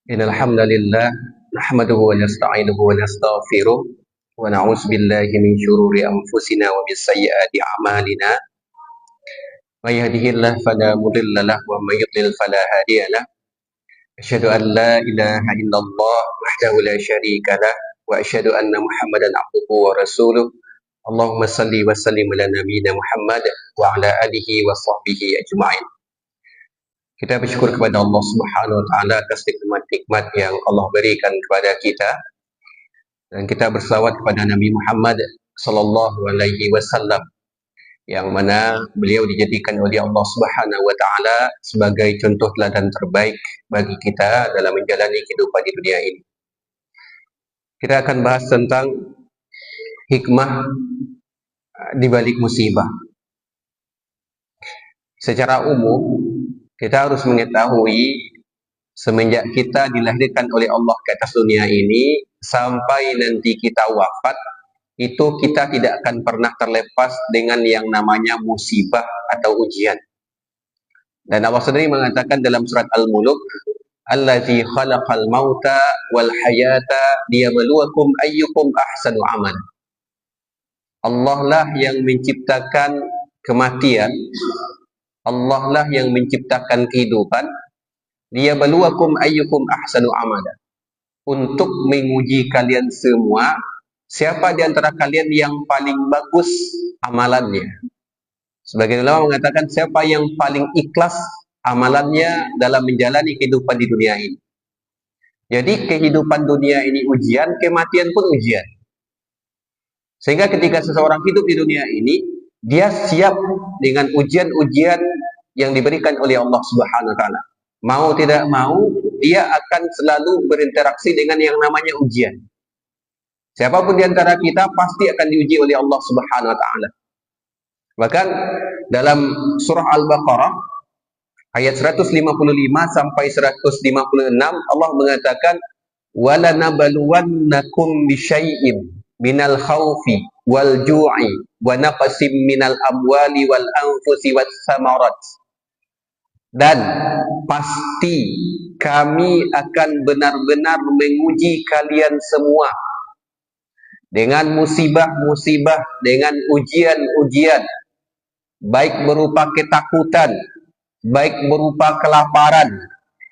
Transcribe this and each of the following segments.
Innal hamdalillah nahmaduhu wa nasta'inuhu wa nastaghfiruh wa na'udzu billahi min shururi anfusina wa min sayyiati a'malina. May yahdihillahu fala mudilla lahu wa may yudlil fala hadiya lahu. Asyhadu an la ilaha illallah wahdahu la syarika lah wa asyhadu anna Muhammadan abduhu wa rasuluh. Allahumma salli wa sallim ala nabiyyina Muhammad wa ala alihi wa sahbihi ajma'in. Kita bersyukur kepada Allah Subhanahu wa taala atas nikmat-nikmat yang Allah berikan kepada kita, dan kita berselawat kepada Nabi Muhammad sallallahu alaihi wasallam yang mana beliau dijadikan oleh Allah Subhanahu wa taala sebagai contoh teladan terbaik bagi kita dalam menjalani kehidupan di dunia ini. Kita akan bahas tentang hikmah di balik musibah. Secara umum, kita harus mengetahui semenjak kita dilahirkan oleh Allah ke atas dunia ini sampai nanti kita wafat, itu kita tidak akan pernah terlepas dengan yang namanya musibah atau ujian. Dan Allah sendiri mengatakan dalam surat Al-Mulk, Allazi khalaqal mauta wal hayata liyabluwakum ayyukum ahsanu amal. Allah lah yang menciptakan kematian, Allah lah yang menciptakan kehidupan, liyabluwakum ayyukum ahsanu amala, untuk menguji kalian semua, siapa di antara kalian yang paling bagus amalannya. Sebagian ulama mengatakan siapa yang paling ikhlas amalannya dalam menjalani kehidupan di dunia ini. Jadi kehidupan dunia ini ujian, kematian pun ujian. Sehingga ketika seseorang hidup di dunia ini, dia siap dengan ujian-ujian yang diberikan oleh Allah Subhanahu wa taala. Mau tidak mau, dia akan selalu berinteraksi dengan yang namanya ujian. Siapapun di antara kita pasti akan diuji oleh Allah Subhanahu wa taala. Bahkan dalam surah Al-Baqarah ayat 155 sampai 156, Allah mengatakan walanabluwannakum bisyai'in minal khaufi wal ju'i wa naqsim minal amwali wal anfusi was samarat. Dan pasti kami akan benar-benar menguji kalian semua dengan musibah-musibah, dengan ujian-ujian, baik berupa ketakutan, baik berupa kelaparan,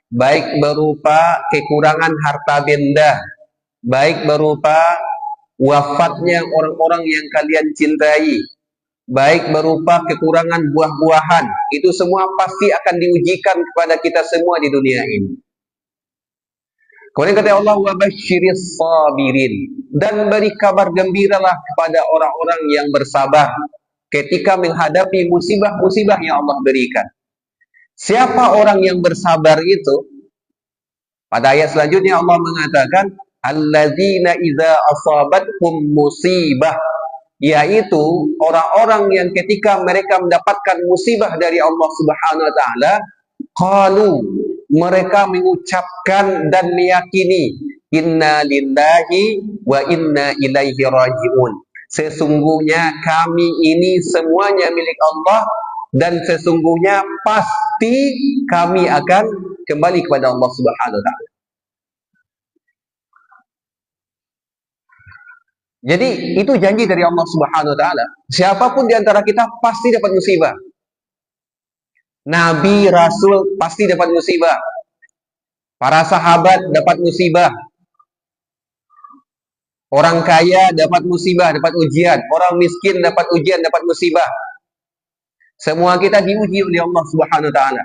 baik berupa kekurangan harta benda, baik berupa wafatnya orang-orang yang kalian cintai, baik berupa kekurangan buah-buahan. Itu semua pasti akan diujikan kepada kita semua di dunia ini. Kemudian kata Allah, wa basyiris sabirin, dan beri kabar gembiralah kepada orang-orang yang bersabar ketika menghadapi musibah-musibah yang Allah berikan. Siapa orang yang bersabar itu? Pada ayat selanjutnya Allah mengatakan, alladzina idza asabatkum musibah, yaitu orang-orang yang ketika mereka mendapatkan musibah dari Allah Subhanahu wa taala, qalu, mereka mengucapkan dan meyakini, inna lillahi wa inna ilaihi rajiun. Sesungguhnya kami ini semuanya milik Allah, dan sesungguhnya pasti kami akan kembali kepada Allah Subhanahu wa taala. Jadi itu janji dari Allah Subhanahu wa taala. Siapapun di antara kita pasti dapat musibah. Nabi, Rasul pasti dapat musibah. Para sahabat dapat musibah. Orang kaya dapat musibah, dapat ujian. Orang miskin dapat ujian, dapat musibah. Semua kita diuji oleh Allah Subhanahu wa taala.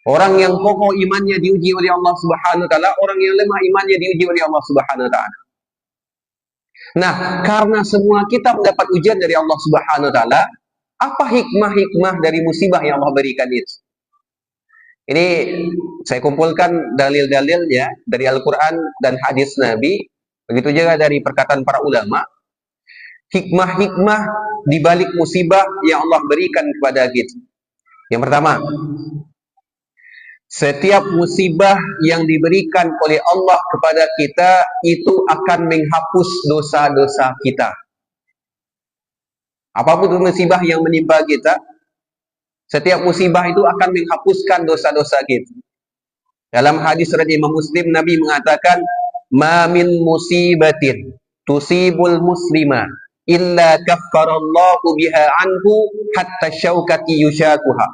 Orang yang kokoh imannya diuji oleh Allah Subhanahu wa taala, orang yang lemah imannya diuji oleh Allah Subhanahu wa taala. Nah, karena semua kita mendapat ujian dari Allah Subhanahu wa taala, apa hikmah-hikmah dari musibah yang Allah berikan itu? Ini saya kumpulkan dalil-dalilnya dari Al-Quran dan hadis Nabi, begitu juga dari perkataan para ulama. Hikmah-hikmah di balik musibah yang Allah berikan kepada kita. Yang pertama, setiap musibah yang diberikan oleh Allah kepada kita itu akan menghapus dosa-dosa kita. Apapun musibah yang menimpa kita, setiap musibah itu akan menghapuskan dosa-dosa kita. Dalam hadis riwayat Imam Muslim, Nabi mengatakan, "Ma min musibatin tusibul muslima illa kaffarallahu biha anhu hatta syaukati yushakuha."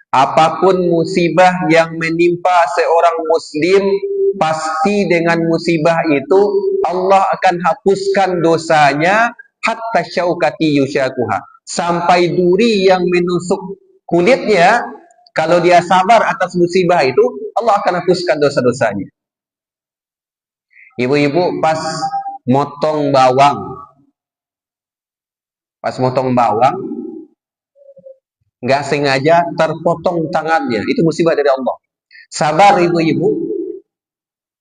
Apapun musibah yang menimpa seorang muslim, pasti dengan musibah itu Allah akan hapuskan dosanya hatta syaukati yushakuha. Sampai duri yang menusuk kulitnya, kalau dia sabar atas musibah itu, Allah akan hapuskan dosa-dosanya. Ibu-ibu pas motong bawang, nggak sengaja terpotong tangannya, itu musibah dari Allah. Sabar ibu-ibu,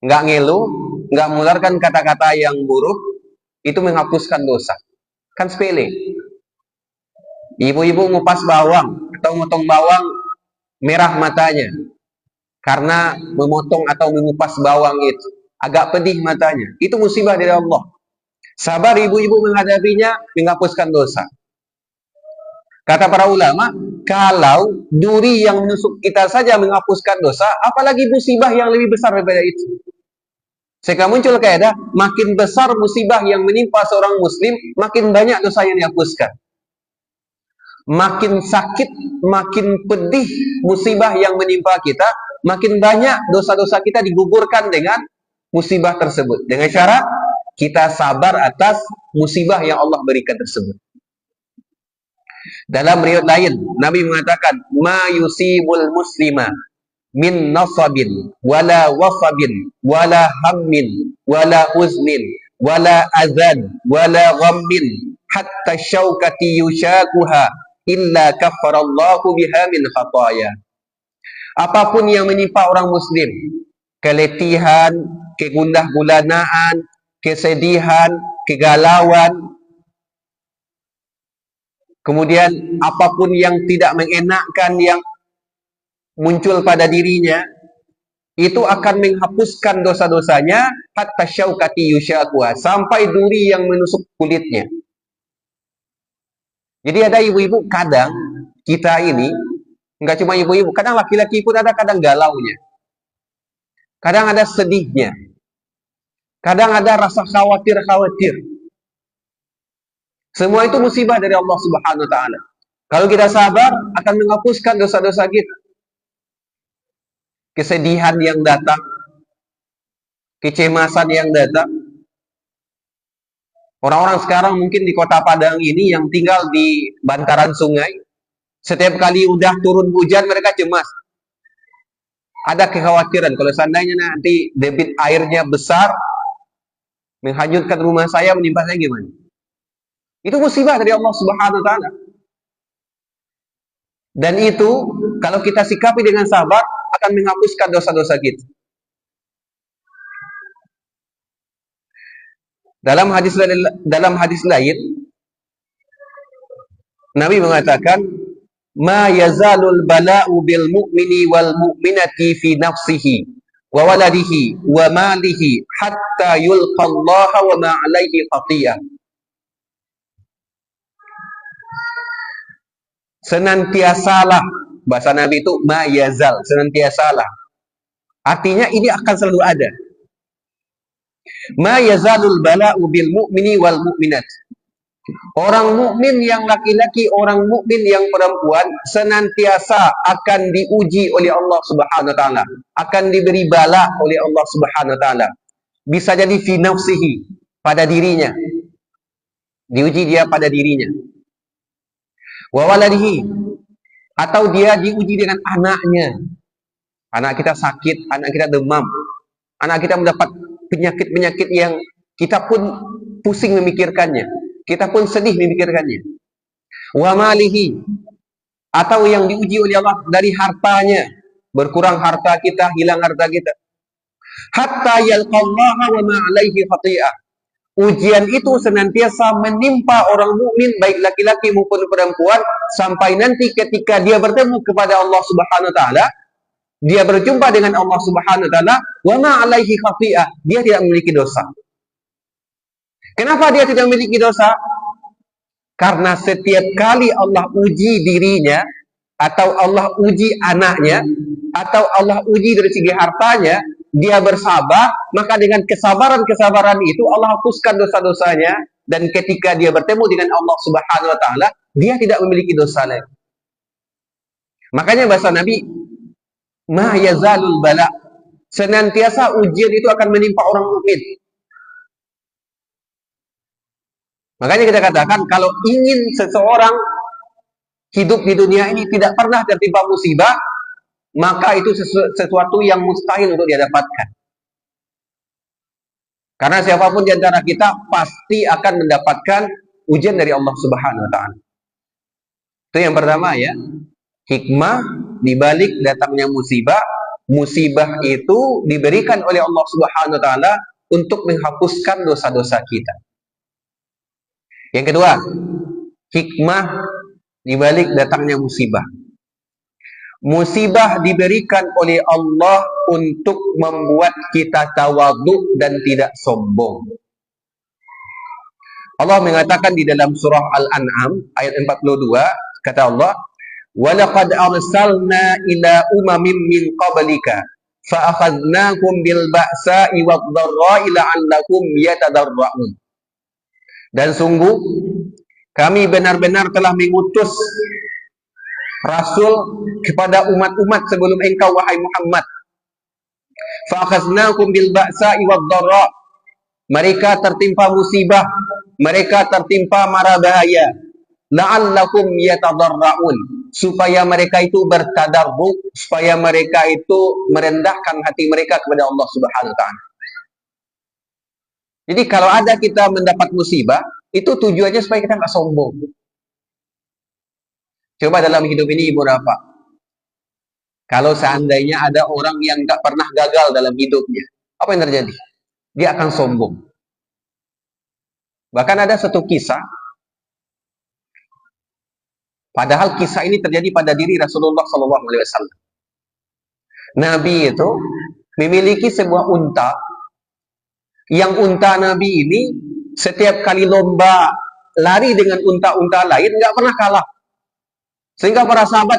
nggak ngeluh, nggak mengeluarkan kata-kata yang buruk, itu menghapuskan dosa. Kan sepele. Ibu-ibu ngupas bawang atau motong bawang, merah matanya karena memotong atau mengupas bawang itu, agak pedih matanya, itu musibah dari Allah. Sabar ibu-ibu menghadapinya, menghapuskan dosa. Kata para ulama, kalau duri yang menusuk kita saja menghapuskan dosa, apalagi musibah yang lebih besar daripada itu. Sehingga muncul kaidah, makin besar musibah yang menimpa seorang muslim, makin banyak dosa yang dihapuskan. Makin sakit, makin pedih musibah yang menimpa kita, makin banyak dosa-dosa kita digugurkan dengan musibah tersebut. Dengan syarat kita sabar atas musibah yang Allah berikan tersebut. Dalam riwayat lain, Nabi mengatakan, "Ma yusibul muslima min nasabin, wala wasabin, wala hammin, wala uznin, wala azan, wala ghammin, hatta syaukati yushakuha, illa kaffarallahu biha min khataya." Apapun yang menimpa orang muslim, keletihan, kegundah gulanaan, kesedihan, kegalauan, kemudian apapun yang tidak mengenakkan yang muncul pada dirinya, itu akan menghapuskan dosa-dosanya hatta syaukati yushakuha, sampai duri yang menusuk kulitnya. Jadi ada ibu-ibu, kadang kita ini, enggak cuma ibu-ibu, kadang laki-laki pun ada kadang galaunya. Kadang ada sedihnya. Kadang ada rasa khawatir-khawatir. Semua itu musibah dari Allah Subhanahu wa taala. Kalau kita sabar, akan menghapuskan dosa-dosa kita. Kesedihan yang datang, kecemasan yang datang. Orang-orang sekarang mungkin di Kota Padang ini yang tinggal di bantaran sungai, setiap kali udah turun hujan mereka cemas. Ada kekhawatiran kalau seandainya nanti debit airnya besar, menghanyutkan rumah saya, menimpa saya gimana? Itu musibah dari Allah Subhanahu wa taala. Dan itu kalau kita sikapi dengan sabar akan menghapuskan dosa-dosa kita. Dalam hadis lain Nabi mengatakan, "Ma yazalul bala'u bil mu'mini wal mu'minati fi nafsihi wa waladihi wa malihi hatta yulqallaha wa ma 'alaihi khatiyah." Senantiasalah, bahasa Nabi itu ma yazal, senantiasalah. Artinya ini akan selalu ada. Ma yazalul bala'u bil mu'mini wal mu'minat. Orang mukmin yang laki-laki, orang mukmin yang perempuan senantiasa akan diuji oleh Allah Subhanahu wa taala, akan diberi bala oleh Allah Subhanahu wa taala. Bisa jadi fi nafsihi, pada dirinya. Diuji dia pada dirinya. Wa waladihi, atau dia diuji dengan anaknya. Anak kita sakit, anak kita demam, anak kita mendapat penyakit-penyakit yang kita pun pusing memikirkannya, kita pun sedih memikirkannya. Wa malihi, atau yang diuji oleh Allah dari hartanya, berkurang harta kita, hilang harta kita. Hatta yalqallaha wa ma 'alaihi khati'ah. Ujian itu senantiasa menimpa orang mukmin, baik laki-laki maupun perempuan, sampai nanti ketika dia bertemu kepada Allah Subhanahu wa taala, dia berjumpa dengan Allah Subhanahu wa taala, wa ma 'alaihi khati'ah, dia tidak memiliki dosa. Kenapa dia tidak memiliki dosa? Karena setiap kali Allah uji dirinya, atau Allah uji anaknya, atau Allah uji dari segi hartanya, dia bersabar, maka dengan kesabaran-kesabaran itu Allah hapuskan dosa-dosanya, dan ketika dia bertemu dengan Allah Subhanahu wa taala, dia tidak memiliki dosa lagi. Makanya bahasa Nabi, ma yazalul bala, senantiasa ujian itu akan menimpa orang mukmin. Makanya kita katakan, kalau ingin seseorang hidup di dunia ini tidak pernah tertimpa musibah, maka itu sesuatu yang mustahil untuk dia dapatkan. Karena siapapun di antara kita pasti akan mendapatkan ujian dari Allah Subhanahu wa taala. Itu yang pertama ya. Hikmah di balik datangnya musibah. Musibah itu diberikan oleh Allah Subhanahu wa taala untuk menghapuskan dosa-dosa kita. Yang kedua, hikmah di balik datangnya musibah. Musibah diberikan oleh Allah untuk membuat kita tawadhu dan tidak sombong. Allah mengatakan di dalam surah Al-An'am ayat 42, kata Allah, "Walaqad arsalna ila umamin min qablika fa akhadnakum bil ba'sa'i wad-dharra'i la'allakum yatadarra'un." Dan sungguh kami benar-benar telah mengutus Rasul kepada umat-umat sebelum engkau, wahai Muhammad. Fa'akhaznakum bil ba'sa'i wad-dharra. Mereka tertimpa musibah, mereka tertimpa mara bahaya. La'allakum yatadarra'un. Supaya mereka itu bertadarruk, supaya mereka itu merendahkan hati mereka kepada Allah Subhanahu wa taala. Jadi kalau ada kita mendapat musibah, itu tujuannya supaya kita nggak sombong. Coba dalam hidup ini ibu bapak, kalau seandainya ada orang yang tak pernah gagal dalam hidupnya, apa yang terjadi? Dia akan sombong. Bahkan ada satu kisah, padahal kisah ini terjadi pada diri Rasulullah SAW. Nabi itu memiliki sebuah unta, yang unta Nabi ini setiap kali lomba lari dengan unta-unta lain nggak pernah kalah. Sehingga para sahabat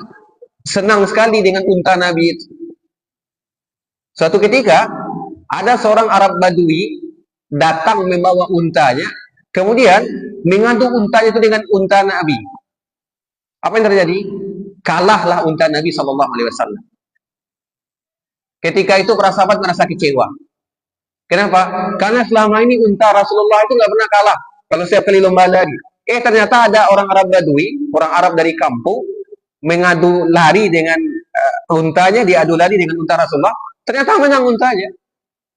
senang sekali dengan unta Nabi itu. Suatu ketika, ada seorang Arab Badui datang membawa untanya, kemudian mengadu untanya itu dengan unta Nabi. Apa yang terjadi? Kalahlah unta Nabi SAW. Ketika itu para sahabat merasa kecewa. Kenapa? Karena selama ini unta Rasulullah itu nggak pernah kalah kalau setiap kali lomba lari. Ternyata ada orang Arab Badui, orang Arab dari kampung, mengadu lari dengan untanya, diadu lari dengan unta Rasulullah, ternyata menang untanya.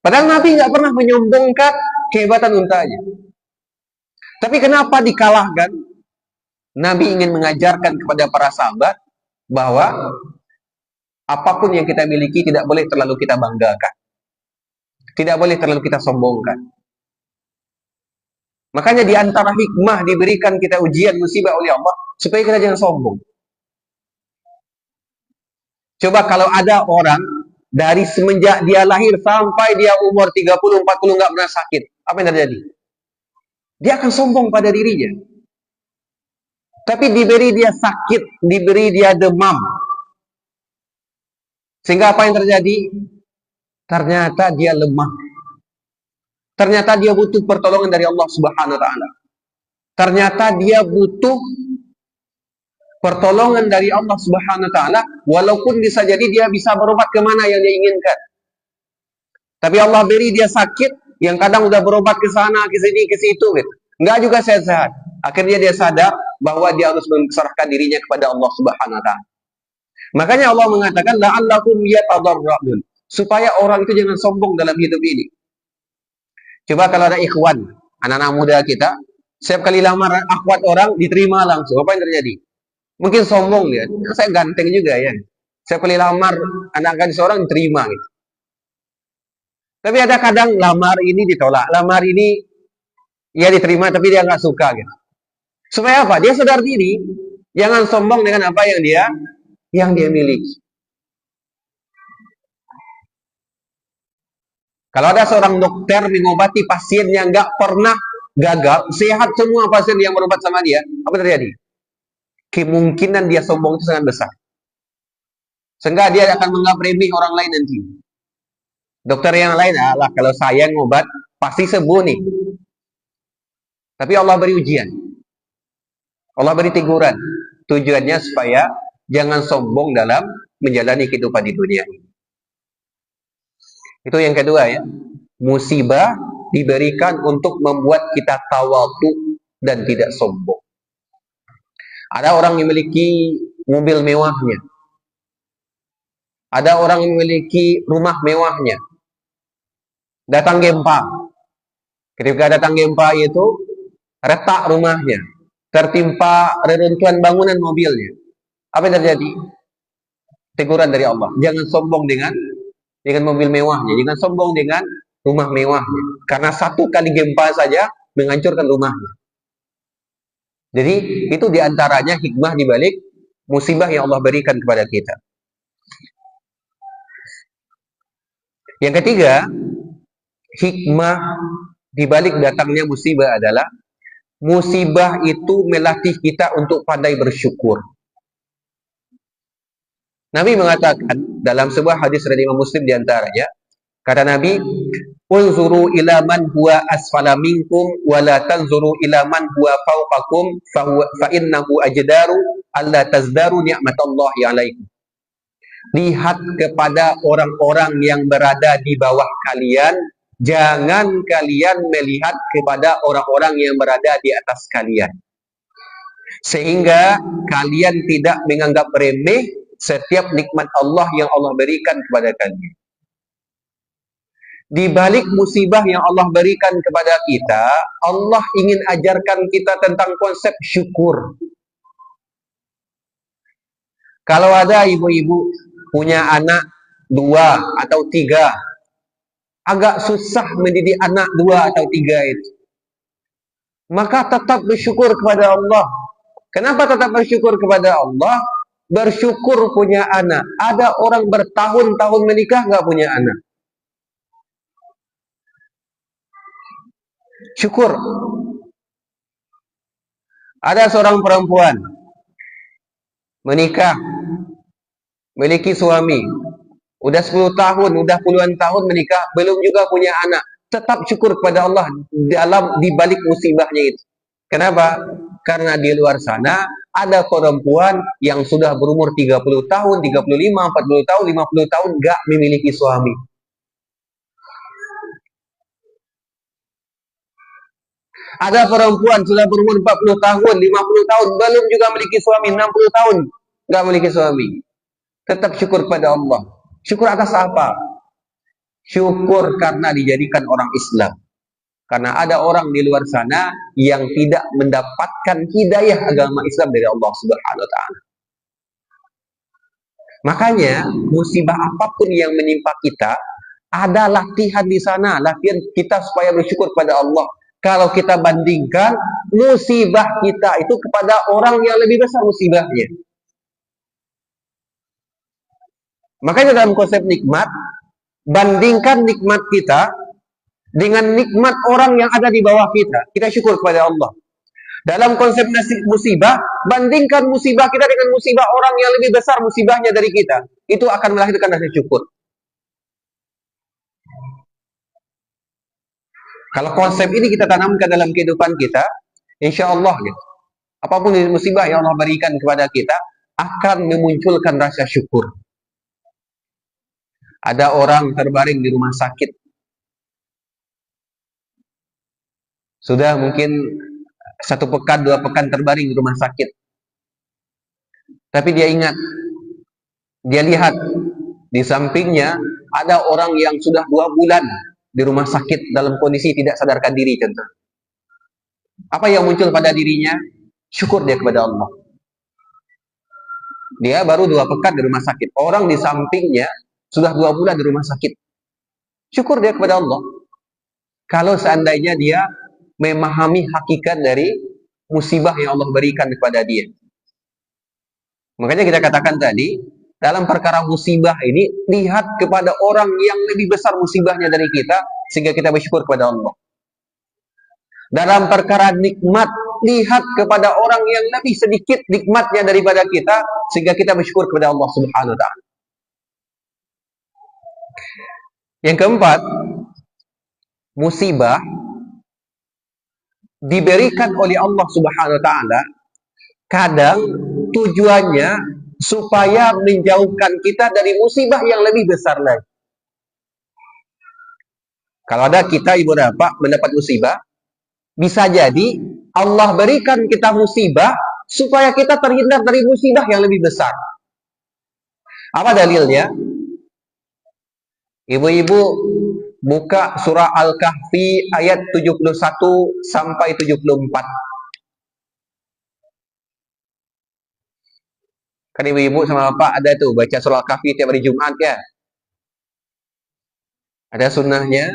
Padahal Nabi nggak pernah menyombongkan kehebatan untanya. Tapi kenapa dikalahkan? Nabi ingin mengajarkan kepada para sahabat bahwa apapun yang kita miliki tidak boleh terlalu kita banggakan. Tidak boleh terlalu kita sombongkan. Makanya di antara hikmah diberikan kita ujian musibah oleh Allah supaya kita jangan sombong. Coba kalau ada orang dari semenjak dia lahir sampai dia umur 30-40 nggak pernah sakit, apa yang terjadi? Dia akan sombong pada dirinya. Tapi diberi dia sakit, diberi dia demam. Sehingga apa yang terjadi? Ternyata dia lemah. Ternyata dia butuh pertolongan dari Allah Subhanahu wa taala. Ternyata dia butuh pertolongan dari Allah Subhanahu wa taala, walaupun bisa jadi dia bisa berobat kemana yang dia inginkan. Tapi Allah beri dia sakit yang kadang udah berobat ke sana, ke sini, ke situ gitu. Enggak juga sehat-sehat. Akhirnya dia sadar bahwa dia harus menserahkan dirinya kepada Allah Subhanahu wa taala. Makanya Allah mengatakan la'allakum yatadarra'un, supaya orang itu jangan sombong dalam hidup ini. Coba kalau ada ikhwan, anak-anak muda kita, setiap kali lamar akhwat orang diterima langsung, apa yang terjadi? Mungkin sombong dia, saya ganteng juga ya. Setiap kali lamar anak gadis seorang diterima gitu. Tapi ada kadang lamar ini ditolak, lamar ini ya diterima tapi dia nggak suka gitu. Supaya apa? Dia sadar diri, jangan sombong dengan apa yang dia miliki. Kalau ada seorang dokter mengobati pasien yang nggak pernah gagal, sehat semua pasien yang berobat sama dia, apa terjadi? Kemungkinan dia sombong itu sangat besar. Sehingga dia akan menganggap remeh orang lain nanti. Dokter yang lain, alah kalau saya ngobat pasti sembuh nih. Tapi Allah beri ujian. Allah beri teguran. Tujuannya supaya jangan sombong dalam menjalani kehidupan di dunia ini. Itu yang kedua ya. Musibah diberikan untuk membuat kita tawadhu dan tidak sombong. Ada orang yang memiliki mobil mewahnya. Ada orang yang memiliki rumah mewahnya. Datang gempa. Ketika datang gempa itu, retak rumahnya. Tertimpa reruntuhan bangunan mobilnya. Apa yang terjadi? Teguran dari Allah. Jangan sombong dengan mobil mewahnya. Jangan sombong dengan rumah mewahnya. Karena satu kali gempa saja menghancurkan rumahnya. Jadi itu diantaranya hikmah dibalik musibah yang Allah berikan kepada kita. Yang ketiga, hikmah dibalik datangnya musibah adalah musibah itu melatih kita untuk pandai bersyukur. Nabi mengatakan dalam sebuah hadis dari Imam Muslim diantaranya, kata Nabi, unzuru ila man huwa asfala minkum wa la tanzuru ila man huwa fawqakum fa innahu ajdaru alla tazdaru ni'matallahi alaikum. Lihat kepada orang-orang yang berada di bawah kalian, jangan kalian melihat kepada orang-orang yang berada di atas kalian. Sehingga kalian tidak menganggap remeh setiap nikmat Allah yang Allah berikan kepada kalian. Di balik musibah yang Allah berikan kepada kita, Allah ingin ajarkan kita tentang konsep syukur. Kalau ada ibu-ibu punya anak 2 atau 3, agak susah mendidik anak 2 atau 3 itu. Maka tetap bersyukur kepada Allah. Kenapa tetap bersyukur kepada Allah? Bersyukur punya anak. Ada orang bertahun-tahun menikah nggak punya anak. Syukur. Ada seorang perempuan menikah, memiliki suami, udah 10 tahun, udah puluhan tahun menikah, belum juga punya anak. Tetap syukur kepada Allah di balik musibahnya itu. Kenapa? Karena di luar sana ada perempuan yang sudah berumur 30 tahun, 35, 40 tahun, 50 tahun gak memiliki suami. Ada perempuan sudah berumur 40 tahun, 50 tahun, belum juga memiliki suami, 60 tahun gak memiliki suami. Tetap syukur pada Allah. Syukur atas apa? Syukur karena dijadikan orang Islam. Karena ada orang di luar sana yang tidak mendapatkan hidayah agama Islam dari Allah Subhanahu wa taala. Makanya musibah apapun yang menimpa kita, ada latihan di sana, latihan kita supaya bersyukur pada Allah. Kalau kita bandingkan musibah kita itu kepada orang yang lebih besar musibahnya. Makanya dalam konsep nikmat, bandingkan nikmat kita dengan nikmat orang yang ada di bawah kita. Kita syukur kepada Allah. Dalam konsep musibah, bandingkan musibah kita dengan musibah orang yang lebih besar musibahnya dari kita. Itu akan melahirkan rasa syukur. Kalau konsep ini kita tanamkan dalam kehidupan kita, insya Allah, gitu, apapun musibah yang Allah berikan kepada kita, akan memunculkan rasa syukur. Ada orang terbaring di rumah sakit. Sudah mungkin 1 pekan, 2 pekan terbaring di rumah sakit. Tapi dia ingat, dia lihat di sampingnya ada orang yang sudah 2 bulan di rumah sakit dalam kondisi tidak sadarkan diri, contoh. Apa yang muncul pada dirinya? Syukur dia kepada Allah. Dia baru 2 pekan di rumah sakit. Orang di sampingnya sudah 2 bulan di rumah sakit. Syukur dia kepada Allah. Kalau seandainya dia memahami hakikat dari musibah yang Allah berikan kepada dia. Makanya kita katakan tadi, dalam perkara musibah ini, lihat kepada orang yang lebih besar musibahnya dari kita, sehingga kita bersyukur kepada Allah. Dalam perkara nikmat, lihat kepada orang yang lebih sedikit nikmatnya daripada kita, sehingga kita bersyukur kepada Allah Subhanahu wa ta'ala. Yang keempat, musibah diberikan oleh Allah Subhanahu wa taala kadang tujuannya supaya menjauhkan kita dari musibah yang lebih besar lagi. Kalau ada kita ibu bapak mendapat musibah, bisa jadi Allah berikan kita musibah supaya kita terhindar dari musibah yang lebih besar. Apa dalilnya? Ibu-ibu buka surah Al-Kahfi ayat 71 sampai 74. Kan ibu-ibu sama bapak ada tuh baca surah Al-Kahfi tiap hari Jumat ya. Ada sunnahnya.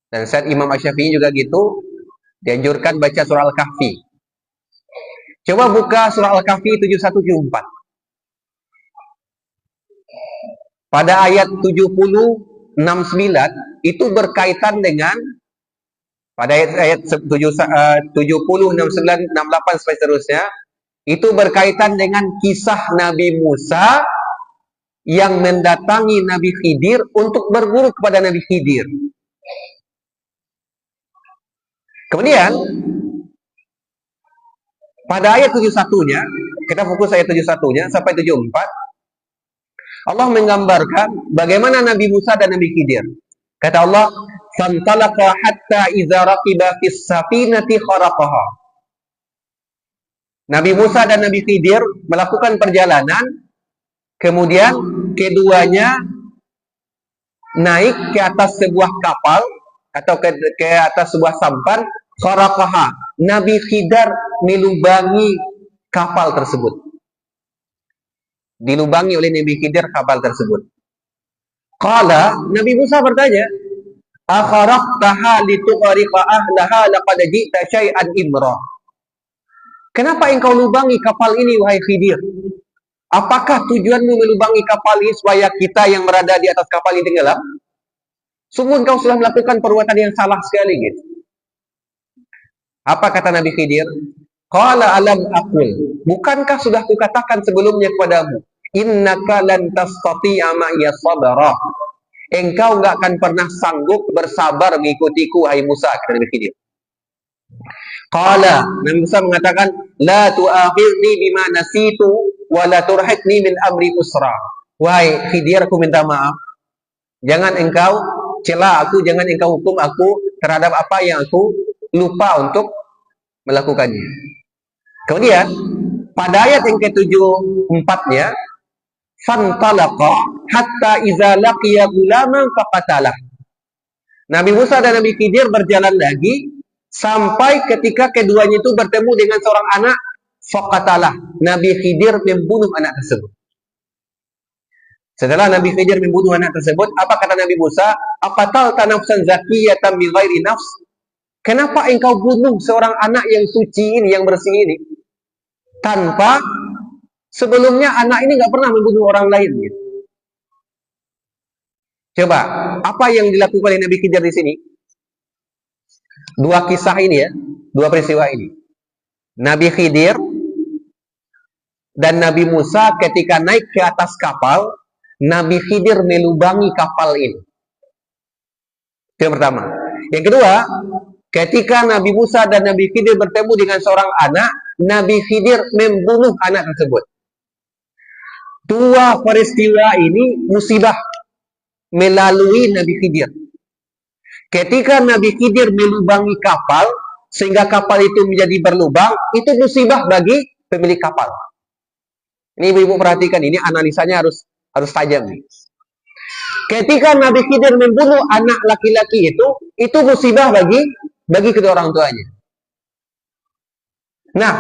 Dan saat Imam Asy-Syafi'i juga gitu, dianjurkan baca surah Al-Kahfi. Coba buka surah Al-Kahfi 71-74. Pada ayat 70-69 itu berkaitan dengan pada ayat 70, 69, 68 sampai seterusnya itu berkaitan dengan kisah Nabi Musa yang mendatangi Nabi Khidir untuk berguru kepada Nabi Khidir. Kemudian pada ayat 71-nya, kita fokus ayat 71-nya sampai 74, Allah menggambarkan bagaimana Nabi Musa dan Nabi Khidir. Kata Allah, "Fantalaqa hatta idza raqiba fis safinati kharaqaha." Nabi Musa dan Nabi Khidir melakukan perjalanan, kemudian keduanya naik ke atas sebuah kapal atau ke atas sebuah sampan, kharaqaha. Nabi Khidir melubangi kapal tersebut. Dilubangi oleh Nabi Khidir kapal tersebut. Qala, Nabi Musa bertanya, "Akharaqtaha litughriqa ahlaha laqad ji'ta syai'an imra." Kenapa engkau lubangi kapal ini wahai Khidir? Apakah tujuanmu melubangi kapal ini supaya kita yang berada di atas kapal ini tenggelam? Sungguh engkau sudah melakukan perbuatan yang salah sekali gitu. Apa kata Nabi Khidir? Qala alam aqul, bukankah sudah kukatakan sebelumnya kepadamu, innaka lan tastati'a ma'iya sabra. Engkau enggak akan pernah sanggup bersabar mengikutiku wahai Musa, kata Nabi Khidir. Qala, Nabi Musa mengatakan, la tu'akhidni bima nasitu wa la turhitni min amri usra. Wahai Khidir, aku minta maaf. Jangan engkau cela aku, jangan engkau hukum aku terhadap apa yang aku lupa untuk melakukannya. Kemudian pada ayat yang ke-74-nya, fantalaqa hatta idza laqiya gulaman faqatalah. Nabi Musa dan Nabi Khidir berjalan lagi sampai ketika keduanya itu bertemu dengan seorang anak, faqatalah. Nabi Khidir membunuh anak tersebut. Setelah Nabi Khidir membunuh anak tersebut, apa kata Nabi Musa? Apatalta nafsan zakiyatan bi ghairi nafs? Kenapa engkau bunuh seorang anak yang suci ini, yang bersih ini? Tanpa sebelumnya anak ini nggak pernah membunuh orang lain. Gitu. Coba, apa yang dilakukan oleh Nabi Khidir di sini? Dua kisah ini ya, dua peristiwa ini. Nabi Khidir dan Nabi Musa ketika naik ke atas kapal, Nabi Khidir melubangi kapal ini. Itu yang pertama. Yang kedua, ketika Nabi Musa dan Nabi Khidir bertemu dengan seorang anak, Nabi Khidir membunuh anak tersebut. Dua peristiwa ini musibah melalui Nabi Khidir. Ketika Nabi Khidir melubangi kapal, sehingga kapal itu menjadi berlubang, itu musibah bagi pemilik kapal. Ini ibu-ibu perhatikan, ini analisanya harus tajam. Ketika Nabi Khidir membunuh anak laki-laki itu musibah bagi kedua orang tuanya. Nah,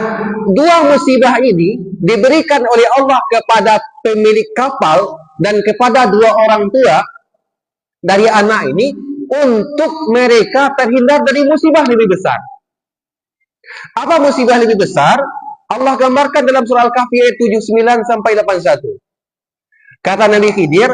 dua musibah ini diberikan oleh Allah kepada pemilik kapal dan kepada dua orang tua dari anak ini untuk mereka terhindar dari musibah lebih besar. Apa musibah lebih besar? Allah gambarkan dalam surah Al-Kahfi ayat 79 sampai 81. Kata Nabi Khidir,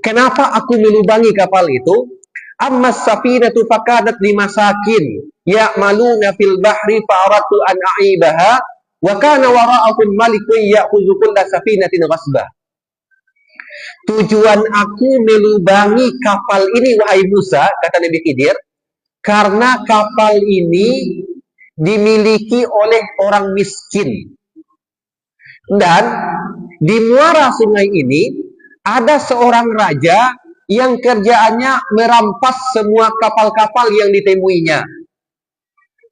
kenapa aku melubangi kapal itu? Ammas safinatu fakadat limasakin ya'maluna fil bahri fa'aratu an a'ibaha wa kana wara'ahum malikun ya'khudhu kulla safinatin ghasbah. Tujuan aku melubangi kapal ini, wahai Musa, kata Nabi Khidir, karena kapal ini dimiliki oleh orang miskin. Dan di muara sungai ini ada seorang raja yang kerjaannya merampas semua kapal-kapal yang ditemuinya.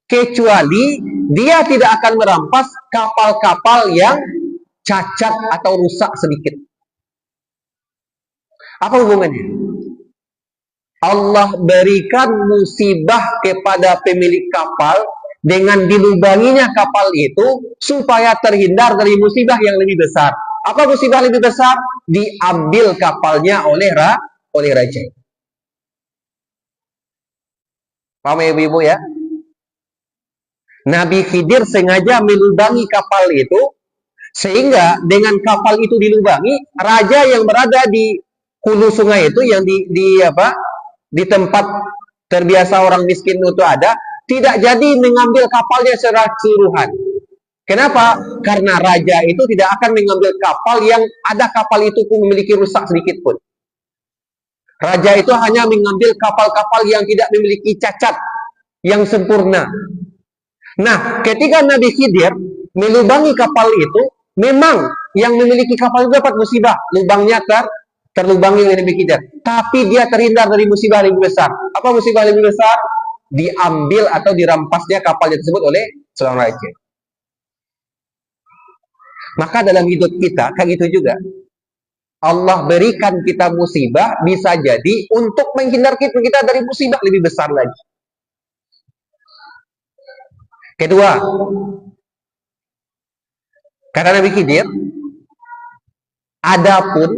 Kecuali dia tidak akan merampas kapal-kapal yang cacat atau rusak sedikit. Apa hubungannya? Allah berikan musibah kepada pemilik kapal dengan dilubanginya kapal itu supaya terhindar dari musibah yang lebih besar. Apa musibah lebih besar? Diambil kapalnya oleh raja. Paham ya ibu-ibu ya? Nabi Khidir sengaja melubangi kapal itu sehingga dengan kapal itu dilubangi, raja yang berada di hulu sungai itu yang di tempat terbiasa orang miskin itu ada, tidak jadi mengambil kapalnya secara keseluruhan. Kenapa? Karena raja itu tidak akan mengambil kapal yang ada kapal itu pun memiliki rusak sedikit pun. Raja itu hanya mengambil kapal-kapal yang tidak memiliki cacat, yang sempurna. Nah, ketika Nabi Khidir melubangi kapal itu, memang yang memiliki kapal itu dapat musibah. Lubangnya terlubangi oleh Nabi Khidir. Tapi dia terhindar dari musibah lebih besar. Apa musibah lebih besar? Diambil atau dirampasnya kapalnya tersebut oleh seorang raja. Maka dalam hidup kita, kayak gitu juga. Allah berikan kita musibah, bisa jadi untuk menghindar kita dari musibah lebih besar lagi. Kedua, kata Nabi Khidir, adapun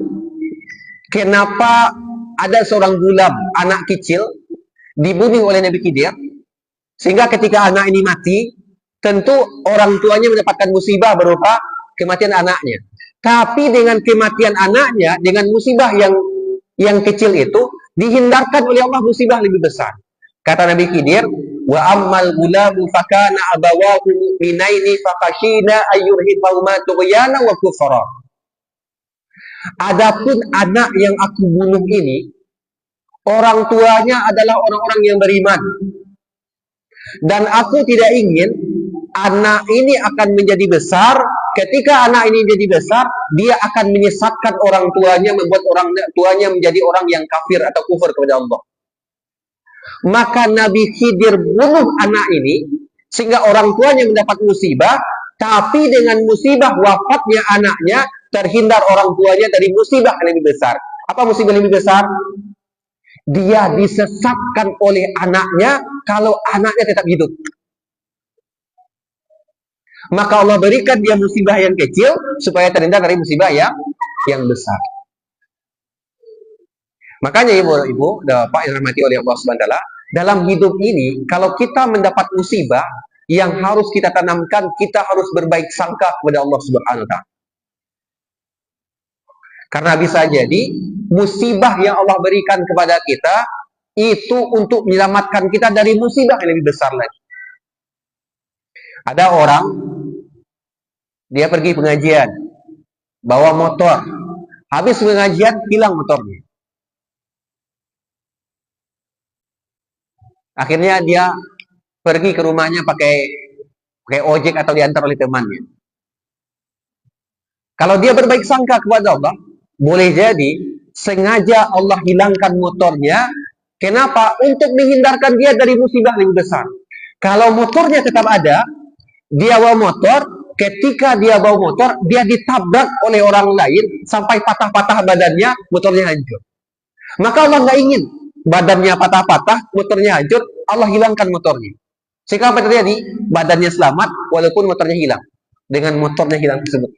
kenapa ada seorang gulam, anak kecil, dibunuh oleh Nabi Khidir, sehingga ketika anak ini mati, tentu orang tuanya mendapatkan musibah berupa kematian anaknya. Tapi dengan kematian anaknya, dengan musibah yang kecil itu, dihindarkan oleh Allah musibah lebih besar. Kata Nabi Khidir, wa ammal gulamu fakana abawahu mu'minaini fakashina ayyurhifahuma tughyana wa kufra. Adapun anak yang aku bunuh ini, orang tuanya adalah orang-orang yang beriman. Dan aku tidak ingin anak ini akan menjadi besar. Ketika anak ini menjadi besar, dia akan menyesatkan orang tuanya, membuat orang tuanya menjadi orang yang kafir atau kufur kepada Allah. Maka Nabi Khidir bunuh anak ini sehingga orang tuanya mendapat musibah, tapi dengan musibah wafatnya anaknya terhindar orang tuanya dari musibah yang lebih besar. Apa musibah yang lebih besar? Dia disesatkan oleh anaknya kalau anaknya tetap hidup. Maka Allah berikan dia musibah yang kecil supaya terhindar dari musibah yang besar. Makanya ibu-ibu, Bapak yang dirahmati oleh Allah Subhanahu wa taala, dalam hidup ini kalau kita mendapat musibah, yang harus kita tanamkan, kita harus berbaik sangka kepada Allah Subhanahu wa taala. Karena bisa jadi musibah yang Allah berikan kepada kita itu untuk menyelamatkan kita dari musibah yang lebih besar lagi. Ada orang, dia pergi pengajian, bawa motor. Habis pengajian, hilang motornya. Akhirnya dia pergi ke rumahnya pakai ojek atau diantar oleh temannya. Kalau dia berbaik sangka kepada Allah, boleh jadi sengaja Allah hilangkan motornya. Kenapa? Untuk menghindarkan dia dari musibah yang lebih besar. Kalau motornya tetap ada, dia bawa motor, ketika dia bawa motor, dia ditabrak oleh orang lain sampai patah-patah badannya, motornya hancur. Maka Allah nggak ingin badannya patah-patah, motornya hancur, Allah hilangkan motornya. Sehingga apa terjadi? Badannya selamat, walaupun motornya hilang. Dengan motornya hilang tersebut.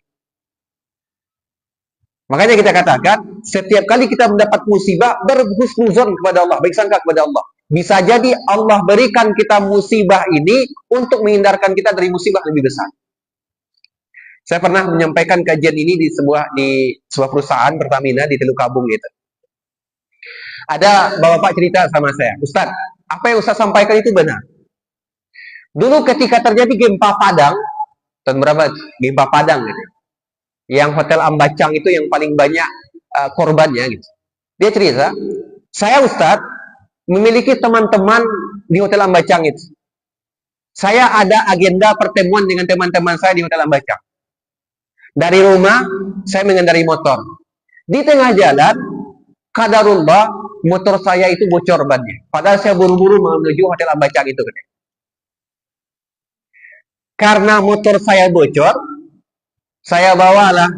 Makanya kita katakan, setiap kali kita mendapat musibah, berhusnuzon kepada Allah, baik sangka kepada Allah. Bisa jadi Allah berikan kita musibah ini untuk menghindarkan kita dari musibah lebih besar. Saya pernah menyampaikan kajian ini di sebuah perusahaan Pertamina di Teluk Kabung gitu. Ada bapak cerita sama saya, Ustaz, apa yang Ustaz sampaikan itu benar. Dulu ketika terjadi gempa Padang, tahun berapa? Gempa Padang gitu. Yang Hotel Ambacang itu yang paling banyak korbannya gitu. Dia cerita, saya Ustadz memiliki teman-teman di Hotel Ambacang itu. Saya ada agenda pertemuan dengan teman-teman saya di Hotel Ambacang. Dari rumah, saya mengendarai motor. Di tengah jalan, qadarullah, motor saya itu bocor bannya. Padahal saya buru-buru menuju Hotel Ambacang itu. Karena motor saya bocor, saya bawalah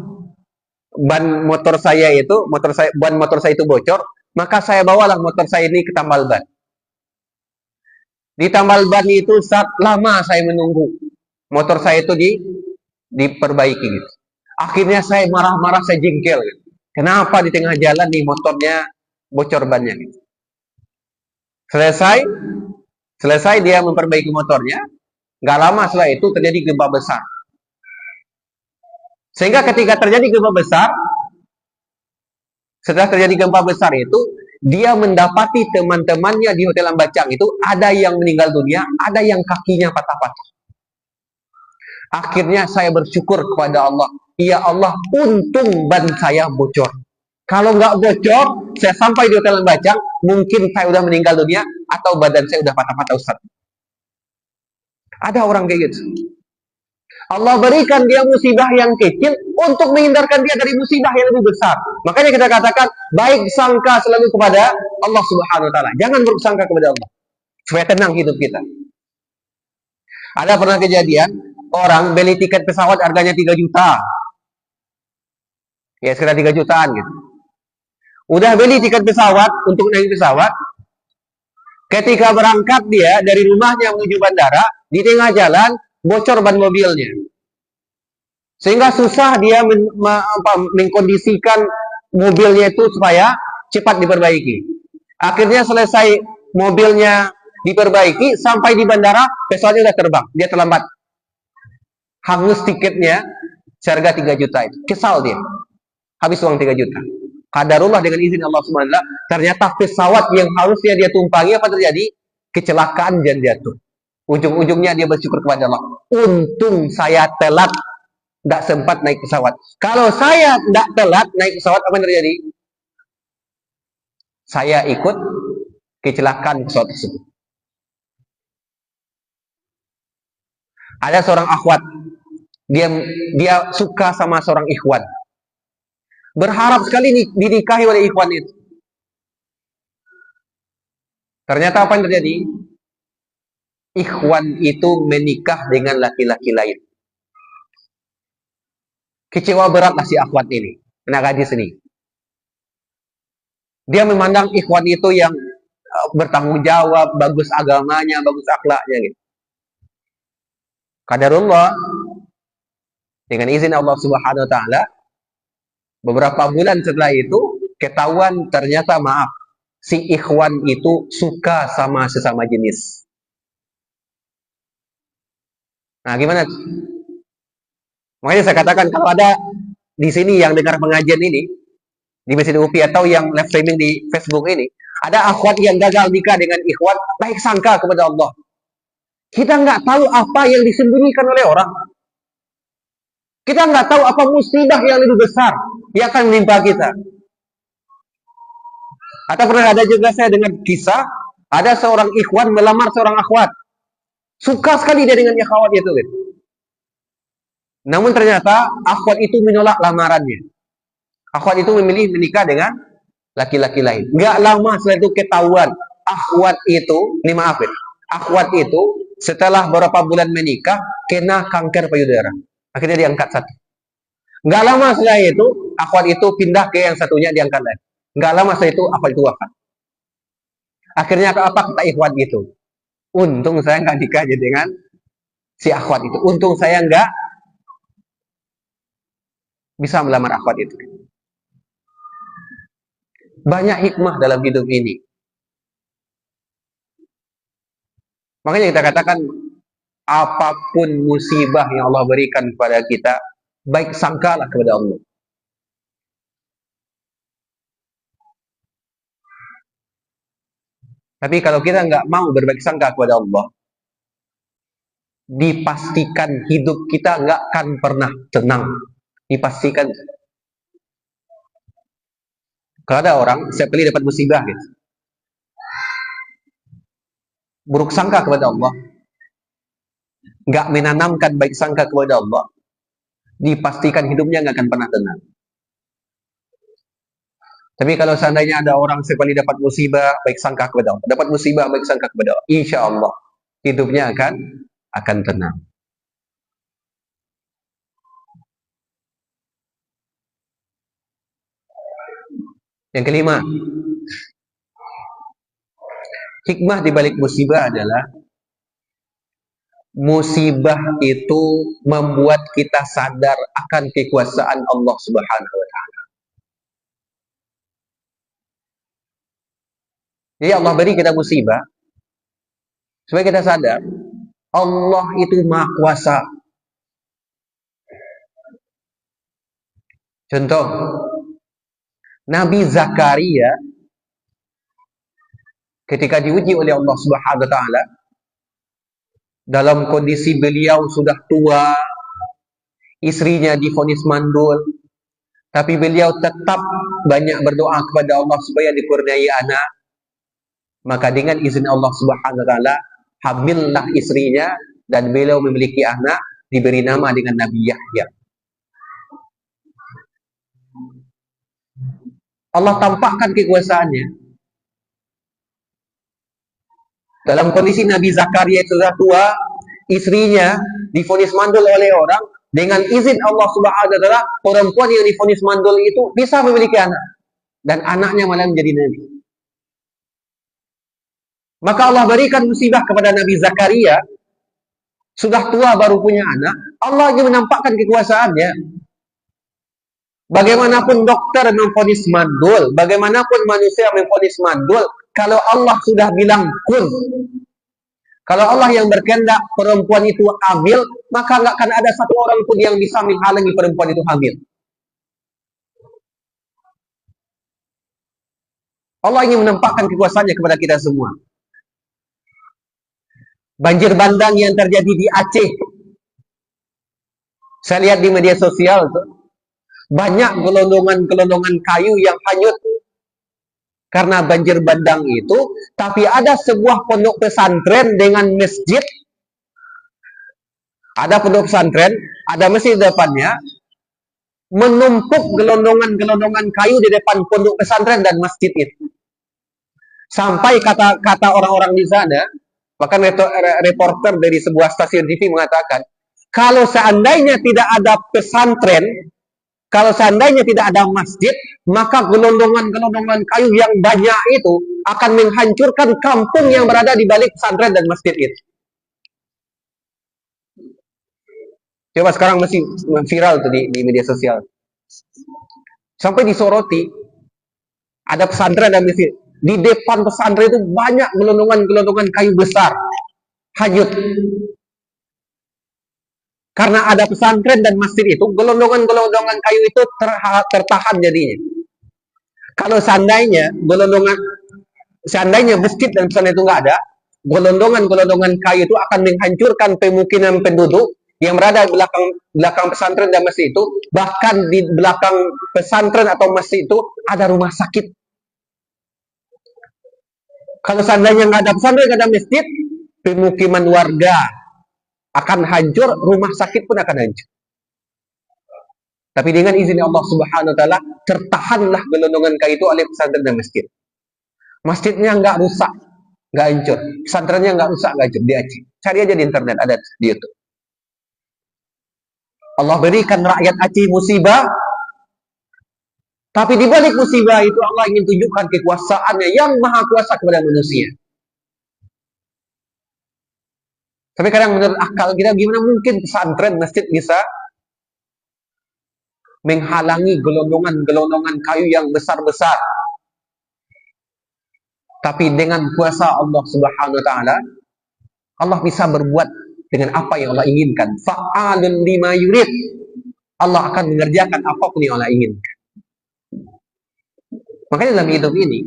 ban motor saya itu bocor, maka saya bawalah motor saya ini ke tambal ban. Di tambal ban itu saat lama saya menunggu motor saya itu diperbaiki gitu. Akhirnya saya marah-marah, saya jengkel gitu. Kenapa di tengah jalan nih motornya bocor bannya gitu. Selesai dia memperbaiki motornya, nggak lama setelah itu terjadi gempa besar. Sehingga ketika terjadi gempa besar, setelah terjadi gempa besar itu, dia mendapati teman-temannya di Hotel Ambacang itu ada yang meninggal dunia, ada yang kakinya patah-patah. Akhirnya saya bersyukur kepada Allah. Ya Allah, untung ban saya bocor. Kalau nggak bocor, saya sampai di Hotel Ambacang, mungkin saya udah meninggal dunia atau badan saya udah patah-patah Ustaz. Ada orang kayak gitu. Allah berikan dia musibah yang kecil untuk menghindarkan dia dari musibah yang lebih besar. Makanya kita katakan, baik sangka selalu kepada Allah Subhanahu wa taala. Jangan bersangka kepada Allah. Supaya tenang hidup kita. Ada pernah kejadian, orang beli tiket pesawat harganya 3 juta. Ya, sekitar 3 jutaan gitu. Udah beli tiket pesawat untuk naik pesawat. Ketika berangkat dia dari rumahnya menuju bandara, di tengah jalan bocor ban mobilnya. Sehingga susah dia mengkondisikan mobilnya itu supaya cepat diperbaiki. Akhirnya selesai mobilnya diperbaiki, sampai di bandara, pesawatnya sudah terbang. Dia terlambat. Hangus tiketnya, seharga 3 juta itu. Kesal dia. Habis uang 3 juta. Qadarullah dengan izin Allah SWT, ternyata pesawat yang harusnya dia tumpangi, apa terjadi? Kecelakaan dan jatuh. Ujung-ujungnya dia bersyukur kepada Allah. Untung saya telat, tidak sempat naik pesawat. Kalau saya tidak telat naik pesawat, apa yang terjadi? Saya ikut kecelakaan pesawat tersebut. Ada seorang akhwat, dia suka sama seorang ikhwan. Berharap sekali dinikahi oleh ikhwan itu. Ternyata apa yang terjadi? Ikhwan itu menikah dengan laki-laki lain. Kecewa beratlah si akhwat ini, anak gadis ini. Dia memandang ikhwan itu yang bertanggung jawab, bagus agamanya, bagus akhlaknya gitu. Qadarullah, dengan izin Allah Subhanahu wa taala, beberapa bulan setelah itu ketahuan ternyata maaf, si ikhwan itu suka sama sesama jenis. Nah, gimana? Makanya saya katakan, kalau ada di sini yang dengar pengajian ini di Masjid UPI atau yang live streaming di Facebook ini, ada akhwat yang gagal nikah dengan ikhwan, baik sangka kepada Allah. Kita nggak tahu apa yang disembunyikan oleh orang. Kita nggak tahu apa musibah yang lebih besar yang akan menimpa kita. Atau pernah ada juga saya dengar kisah, ada seorang ikhwan melamar seorang akhwat. Suka sekali dia dengan akhwat itu. Gitu. Namun ternyata akhwat itu menolak lamarannya. Akhwat itu memilih menikah dengan laki-laki lain. Nggak lama setelah itu ketahuan akhwat itu, akhwat itu setelah beberapa bulan menikah kena kanker payudara. Akhirnya diangkat satu. Nggak lama setelah itu akhwat itu pindah ke yang satunya, diangkat lain. Nggak lama setelah itu akhwat itu wafat. Akhirnya apa kata ikhwan itu? Untung saya nggak nikah dengan si akhwat itu. Untung saya nggak bisa melamar akhwat itu. Banyak hikmah dalam hidup ini. Makanya kita katakan, apapun musibah yang Allah berikan kepada kita, baik sangkalah kepada Allah. Tapi kalau kita nggak mau berbaik sangka kepada Allah, dipastikan hidup kita nggak akan pernah tenang. Dipastikan. Kalau ada orang setiap kali dapat musibah gitu, buruk sangka kepada Allah, nggak menanamkan baik sangka kepada Allah, dipastikan hidupnya nggak akan pernah tenang. Tapi kalau seandainya ada orang sekali dapat musibah, baik sangka kepada Allah, dapat musibah, baik sangka kepada Allah, insya Allah hidupnya akan tenang. Yang kelima, hikmah di balik musibah adalah musibah itu membuat kita sadar akan kekuasaan Allah Subhanahu wa taala. Jadi Allah beri kita musibah supaya kita sadar Allah itu Maha Kuasa. Contoh, Nabi Zakaria ketika diuji oleh Allah Subhanahu wa taala dalam kondisi beliau sudah tua, istrinya divonis mandul, tapi beliau tetap banyak berdoa kepada Allah supaya dikurniai anak. Maka dengan izin Allah Subhanahu wa taala, hamillah istrinya dan beliau memiliki anak, diberi nama dengan Nabi Yahya. Allah tampakkan kekuasaannya. Dalam kondisi Nabi Zakaria sudah tua, istrinya divonis mandul oleh orang, dengan izin Allah Subhanahu wa taala, perempuan yang divonis mandul itu bisa memiliki anak, dan anaknya malah menjadi nabi. Maka Allah berikan musibah kepada Nabi Zakaria, sudah tua baru punya anak, Allah ingin menampakkan kekuasaannya. Bagaimanapun dokter memvonis mandul, bagaimanapun manusia memvonis mandul, kalau Allah sudah bilang kun, kalau Allah yang berkehendak perempuan itu hamil, maka nggak akan ada satu orang pun yang bisa menghalangi perempuan itu hamil. Allah ingin menampakkan kekuasaannya kepada kita semua. Banjir bandang yang terjadi di Aceh, saya lihat di media sosial tuh, banyak gelondongan-gelondongan kayu yang hanyut karena banjir bandang itu. Tapi ada sebuah pondok pesantren dengan masjid, ada pondok pesantren, ada masjid di depannya, menumpuk gelondongan-gelondongan kayu di depan pondok pesantren dan masjid itu. Sampai kata orang-orang di sana, bahkan reporter dari sebuah stasiun TV mengatakan, kalau seandainya tidak ada pesantren, kalau seandainya tidak ada masjid, maka gelondongan-gelondongan kayu yang banyak itu akan menghancurkan kampung yang berada di balik pesantren dan masjid itu. Coba sekarang masih viral tuh di media sosial. Sampai disoroti, ada pesantren dan masjid. Di depan pesantren itu banyak gelondongan-gelondongan kayu besar, hanyut. Karena ada pesantren dan masjid itu, gelondongan-gelondongan kayu itu tertahan jadinya. Kalau seandainya masjid dan pesantren itu nggak ada, gelondongan-gelondongan kayu itu akan menghancurkan pemukiman penduduk yang berada di belakang pesantren dan masjid itu. Bahkan di belakang pesantren atau masjid itu ada rumah sakit. Kalau seandainya nggak ada pesantren, nggak ada masjid, pemukiman warga akan hancur, rumah sakit pun akan hancur. Tapi dengan izin Allah Subhanahu wa taala, tertahanlah gelondongan kayu itu oleh pesantren dan masjid. Masjidnya nggak rusak, nggak hancur. Pesantrennya nggak rusak, nggak hancur. Di Aceh. Cari aja di internet, ada di YouTube. Allah berikan rakyat Aceh musibah, tapi di balik musibah itu Allah ingin tunjukkan kekuasaannya yang maha kuasa kepada manusia. Tapi kadang menurut akal kita, gimana mungkin pesantren, masjid bisa menghalangi gelondongan-gelondongan kayu yang besar-besar? Tapi dengan kuasa Allah Subhanahu wa taala, Allah bisa berbuat dengan apa yang Allah inginkan. Fa'alun lima yurid. Allah akan mengerjakan apapun yang Allah inginkan. Makanya dalam hidup ini,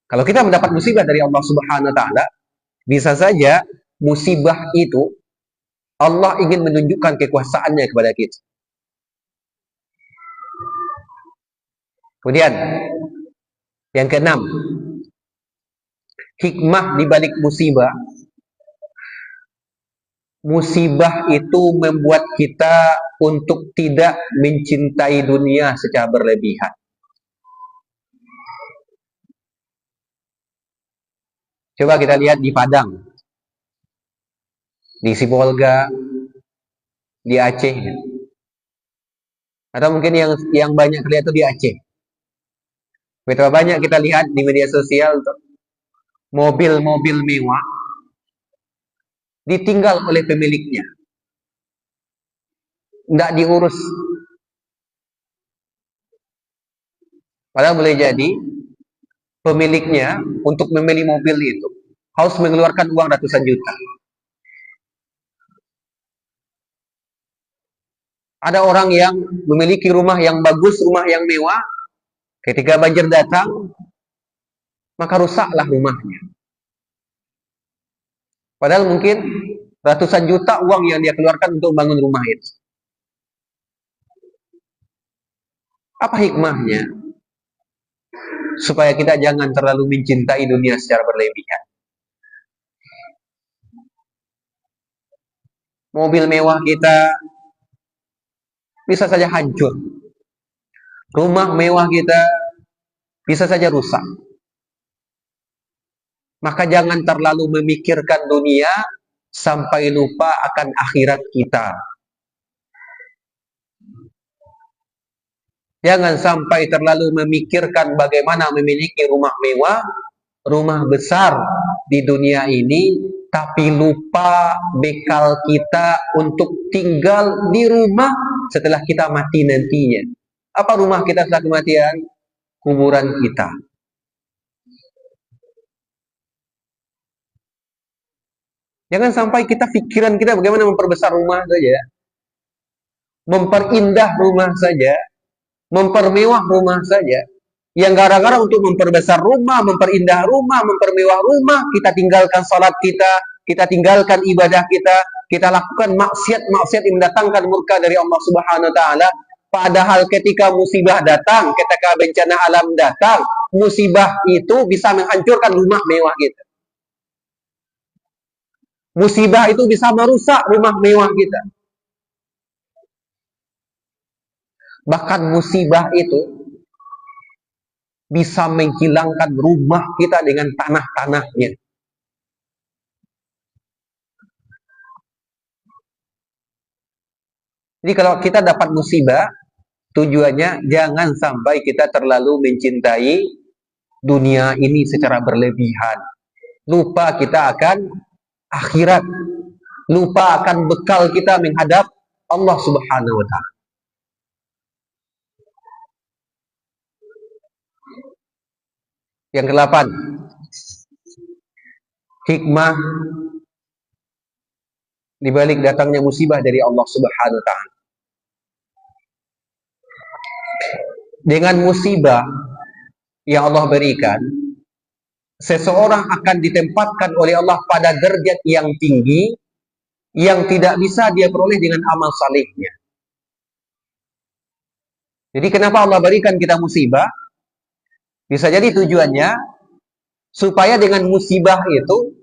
kalau kita mendapat musibah dari Allah Subhanahu wa taala, bisa saja musibah itu Allah ingin menunjukkan kekuasaannya kepada kita. Kemudian yang keenam, hikmah di balik musibah. Musibah itu membuat kita untuk tidak mencintai dunia secara berlebihan. Coba kita lihat di Padang, di Sibolga, di Aceh, atau mungkin yang banyak terlihat itu di Aceh. Betapa banyak kita lihat di media sosial mobil-mobil mewah ditinggal oleh pemiliknya, tidak diurus. Padahal boleh jadi pemiliknya untuk membeli mobil itu harus mengeluarkan uang ratusan juta. Ada orang yang memiliki rumah yang bagus, rumah yang mewah, ketika banjir datang, maka rusaklah rumahnya. Padahal mungkin ratusan juta uang yang dia keluarkan untuk membangun rumah itu. Apa hikmahnya? Supaya kita jangan terlalu mencintai dunia secara berlebihan. Mobil mewah kita bisa saja hancur. Rumah mewah kita bisa saja rusak. Maka jangan terlalu memikirkan dunia sampai lupa akan akhirat kita. Jangan sampai terlalu memikirkan bagaimana memiliki rumah mewah, rumah besar di dunia ini, tapi lupa bekal kita untuk tinggal di rumah setelah kita mati nantinya. Apa rumah kita setelah kematian? Kuburan kita. Jangan sampai pikiran kita bagaimana memperbesar rumah saja, memperindah rumah saja, mempermewah rumah saja. Yang gara-gara untuk memperbesar rumah, memperindah rumah, mempermewah rumah, kita tinggalkan salat kita tinggalkan ibadah kita lakukan maksiat-maksiat yang mendatangkan murka dari Allah Subhanahu wa taala. Padahal ketika musibah datang, ketika bencana alam datang, musibah itu bisa menghancurkan rumah mewah kita. Musibah itu bisa merusak rumah mewah kita. Bahkan musibah itu bisa menghilangkan rumah kita dengan tanah-tanahnya. Jadi kalau kita dapat musibah, tujuannya jangan sampai kita terlalu mencintai dunia ini secara berlebihan. Lupa kita akan akhirat. Lupa akan bekal kita menghadap Allah Subhanahu wa taala. Yang ke-8, hikmah di balik datangnya musibah dari Allah Subhanahu wa taala. Dengan musibah yang Allah berikan, seseorang akan ditempatkan oleh Allah pada derajat yang tinggi yang tidak bisa dia peroleh dengan amal salehnya. Jadi kenapa Allah berikan kita musibah? Bisa jadi tujuannya supaya dengan musibah itu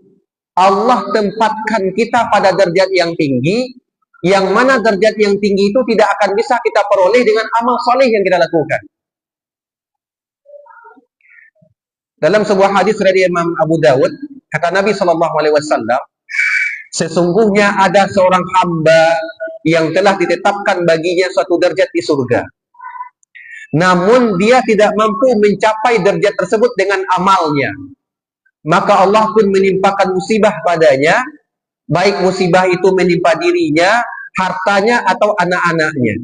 Allah tempatkan kita pada derajat yang tinggi, yang mana derajat yang tinggi itu tidak akan bisa kita peroleh dengan amal saleh yang kita lakukan. Dalam sebuah hadis dari Imam Abu Dawud, kata Nabi SAW, sesungguhnya ada seorang hamba yang telah ditetapkan baginya suatu derajat di surga. Namun dia tidak mampu mencapai derajat tersebut dengan amalnya. Maka Allah pun menimpakan musibah padanya, baik musibah itu menimpa dirinya, hartanya, atau anak-anaknya.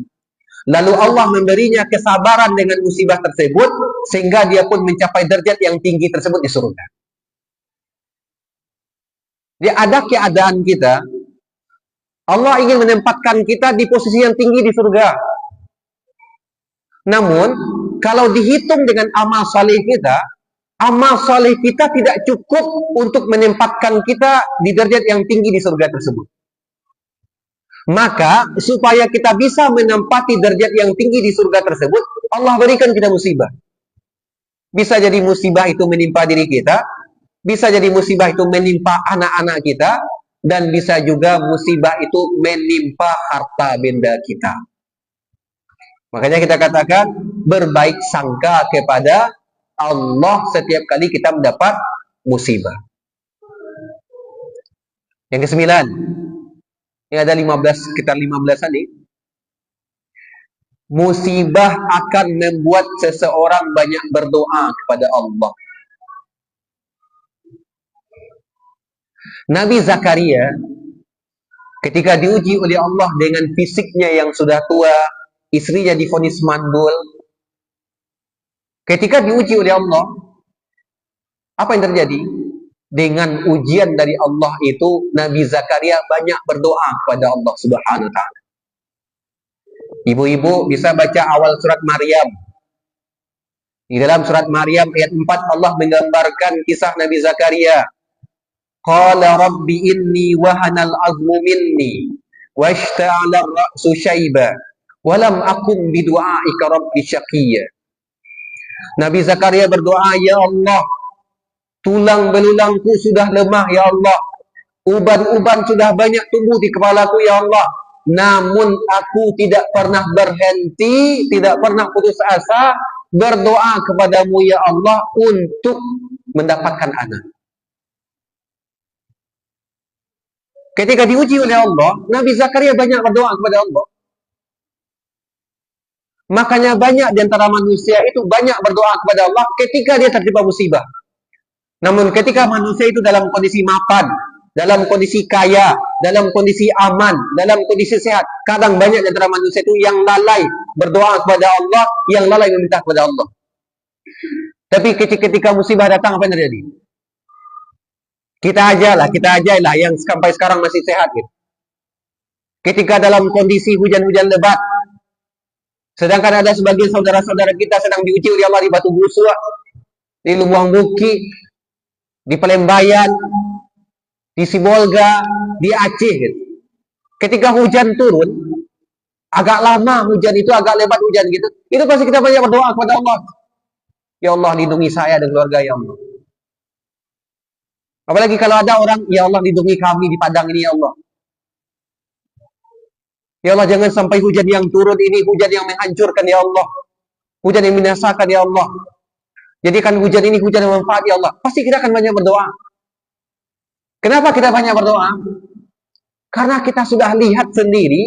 Lalu Allah memberinya kesabaran dengan musibah tersebut, sehingga dia pun mencapai derajat yang tinggi tersebut di surga. Jadi ada keadaan kita, Allah ingin menempatkan kita di posisi yang tinggi di surga. Namun, kalau dihitung dengan amal saleh kita tidak cukup untuk menempatkan kita di derajat yang tinggi di surga tersebut. Maka, supaya kita bisa menempati derajat yang tinggi di surga tersebut, Allah berikan kita musibah. Bisa jadi musibah itu menimpa diri kita, bisa jadi musibah itu menimpa anak-anak kita, dan bisa juga musibah itu menimpa harta benda kita. Makanya kita katakan berbaik sangka kepada Allah setiap kali kita mendapat musibah. Yang kesembilan, ini ada 15, sekitar 15 nih. Musibah akan membuat seseorang banyak berdoa kepada Allah. Nabi Zakaria ketika diuji oleh Allah dengan fisiknya yang sudah tua, istrinya divonis mandul. Ketika diuji oleh Allah, apa yang terjadi? Dengan ujian dari Allah itu, Nabi Zakaria banyak berdoa kepada Allah Subhanahu wa taala. Ibu-ibu bisa baca awal surat Maryam. Di dalam surat Maryam ayat 4 Allah menggambarkan kisah Nabi Zakaria. Qala rabbi inni wahanal azmu minni washta'ala ar-ra'su syaiba wa lam akum bidu'aika rabbi syaqiyya. Nabi Zakaria berdoa, ya Allah, tulang belulangku sudah lemah ya Allah. Uban-uban sudah banyak tumbuh di kepalaku ya Allah. Namun aku tidak pernah berhenti, tidak pernah putus asa berdoa kepadamu ya Allah untuk mendapatkan anak. Ketika diuji oleh Allah, Nabi Zakaria banyak berdoa kepada Allah. Makanya banyak di antara manusia itu banyak berdoa kepada Allah ketika dia tertimpa musibah. Namun ketika manusia itu dalam kondisi mapan, dalam kondisi kaya, dalam kondisi aman, dalam kondisi sehat, kadang banyak di antara manusia itu yang lalai berdoa kepada Allah, yang lalai meminta kepada Allah. Tapi ketika musibah datang, apa yang terjadi? Kita aja lah yang sampai sekarang masih sehat gitu. Ketika dalam kondisi hujan-hujan lebat, sedangkan ada sebagian saudara-saudara kita sedang diuji oleh Allah di Batu Busua, di Lubuang Buki, di Pelembayan, di Sibolga, di Aceh gitu. Ketika hujan turun, agak lama hujan itu, agak lebat hujan gitu, itu pasti kita banyak berdoa kepada Allah. Ya Allah, lindungi saya dan keluarga ya Allah. Apalagi kalau ada orang, ya Allah lindungi kami di Padang ini ya Allah. Ya Allah, jangan sampai hujan yang turun ini hujan yang menghancurkan ya Allah. Hujan yang membinasakan ya Allah. Jadikan hujan ini hujan yang manfaat ya Allah. Pasti kita akan banyak berdoa. Kenapa kita banyak berdoa? Karena kita sudah lihat sendiri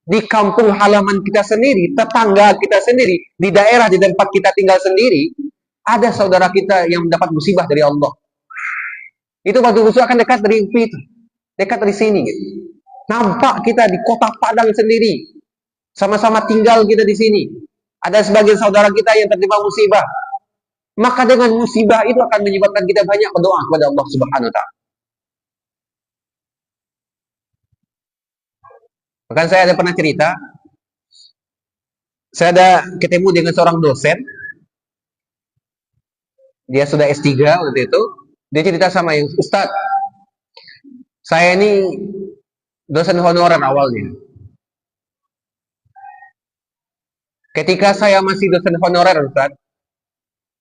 di kampung halaman kita sendiri, tetangga kita sendiri, di daerah di tempat kita tinggal sendiri, ada saudara kita yang mendapat musibah dari Allah. Itu Batu Busua akan dekat dari itu, dekat dari sini. Gitu. Nampak kita di kota Padang sendiri, sama-sama tinggal kita di sini. Ada sebagian saudara kita yang tertimpa musibah. Maka dengan musibah itu akan menyebabkan kita banyak berdoa kepada Allah Subhanahu wa taala. Bahkan saya ada pernah cerita, saya ada ketemu dengan seorang dosen. Dia sudah S3 waktu itu. Dia cerita sama yang, Ustaz, saya ini dosen honorer awalnya. Ketika saya masih dosen honorer, Ustaz,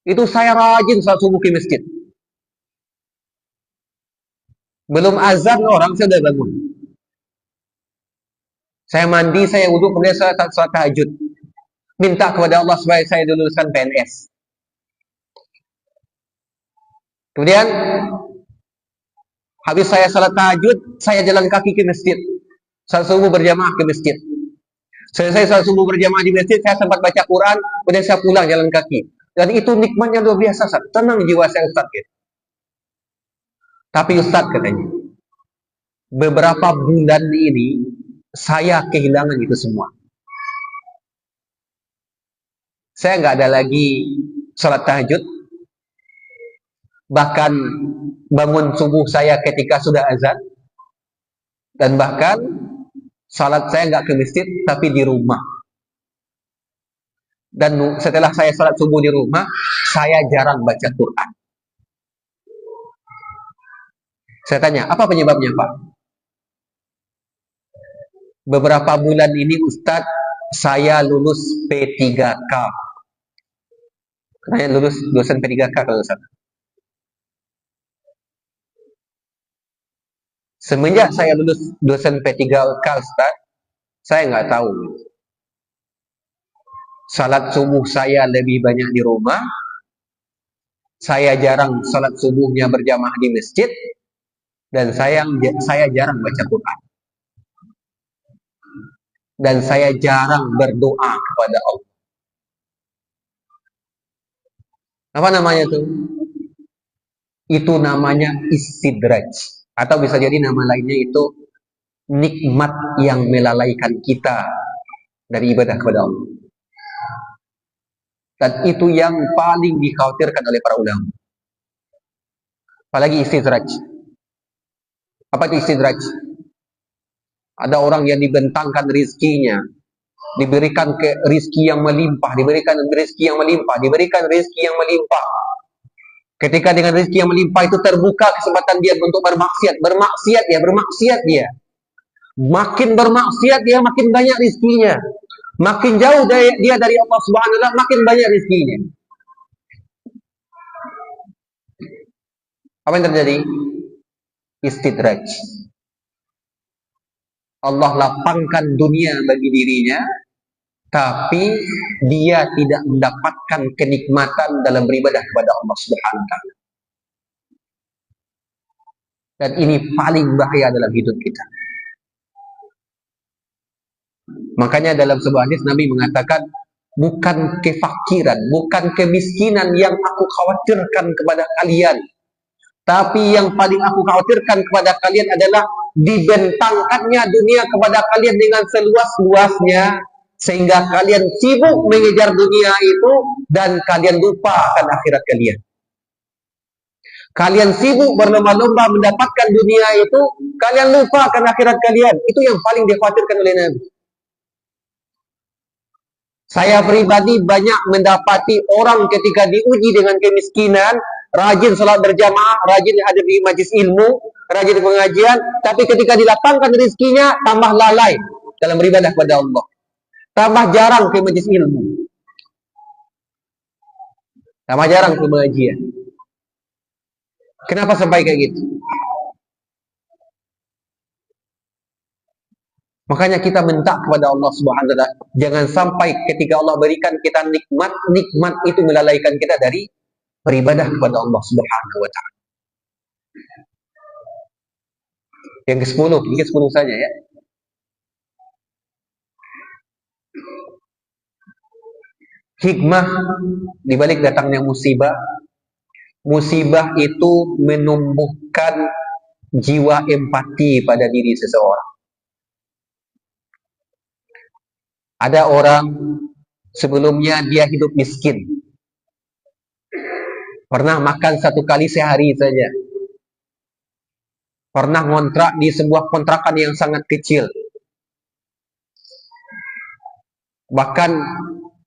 itu saya rajin salat subuh ke masjid. Belum azan orang, saya sudah bangun. Saya mandi, saya wudhu, kemudian saya salat tahajud. Minta kepada Allah supaya saya diluluskan PNS. Kemudian, habis saya salat tahajud, saya jalan kaki ke masjid. Salat subuh berjamaah ke masjid. Selesai salat subuh berjamaah di masjid, saya sempat baca Quran, kemudian saya pulang jalan kaki. Dan itu nikmatnya luar biasa, Ustaz. Tenang jiwa saya, Ustaz. Gitu. Tapi Ustaz katanya, beberapa bulan ini, saya kehilangan itu semua. Saya nggak ada lagi salat tahajud. Bahkan bangun subuh saya ketika sudah azan. Dan bahkan salat saya nggak ke masjid, tapi di rumah. Dan setelah saya salat subuh di rumah, saya jarang baca Quran. Saya tanya, apa penyebabnya Pak? Beberapa bulan ini Ustadz, saya lulus P3K. Saya lulus dosen P3K kalau nggak salah. Semenjak saya lulus dosen P3K, Ustaz, saya nggak tahu. Salat subuh saya lebih banyak di rumah. Saya jarang salat subuhnya berjamaah di masjid. Dan saya jarang baca Quran. Dan saya jarang berdoa kepada Allah. Apa namanya tuh? Itu namanya istidraj. Atau bisa jadi nama lainnya itu nikmat yang melalaikan kita dari ibadah kepada Allah. Dan itu yang paling dikhawatirkan oleh para ulama. Apalagi istidraj. Apa itu istidraj? Ada orang yang dibentangkan rizkinya, diberikan rizki yang melimpah, diberikan rizki yang melimpah, diberikan rizki yang melimpah. Ketika dengan rizki yang melimpah itu terbuka kesempatan dia untuk bermaksiat, bermaksiat dia. Makin bermaksiat dia makin banyak rizkinya. Makin jauh dia dari Allah Subhanahu wa taala, makin banyak rizkinya. Apa yang terjadi? Istidraj. Allah lapangkan dunia bagi dirinya, tapi dia tidak mendapatkan kenikmatan dalam beribadah kepada Allah Subhanahu wa taala. Dan ini paling bahaya dalam hidup kita. Makanya dalam sebuah hadis Nabi mengatakan, bukan kefakiran, bukan kemiskinan yang aku khawatirkan kepada kalian, tapi yang paling aku khawatirkan kepada kalian adalah dibentangkannya dunia kepada kalian dengan seluas-luasnya, sehingga kalian sibuk mengejar dunia itu dan kalian lupa akan akhirat kalian. Kalian sibuk berlomba-lomba mendapatkan dunia itu, kalian lupa akan akhirat kalian. Itu yang paling dikhawatirkan oleh Nabi. Saya pribadi banyak mendapati orang ketika diuji dengan kemiskinan, rajin salat berjamaah, rajin hadir di majlis ilmu, rajin di pengajian, tapi ketika dilapangkan rezekinya, tambah lalai dalam beribadah kepada Allah. Tambah jarang ke majlis ilmu. Tambah jarang ke pengajian. Kenapa sampai kayak gitu? Makanya kita minta kepada Allah Subhanahu wa taala, jangan sampai ketika Allah berikan kita nikmat, nikmat itu melalaikan kita dari beribadah kepada Allah Subhanahu wa taala. Yang ke-10, ini ke-10 saja ya. Hikmah di balik datangnya musibah. Musibah itu menumbuhkan jiwa empati pada diri seseorang. Ada orang sebelumnya dia hidup miskin. Pernah makan satu kali sehari saja. Pernah ngontrak di sebuah kontrakan yang sangat kecil. Bahkan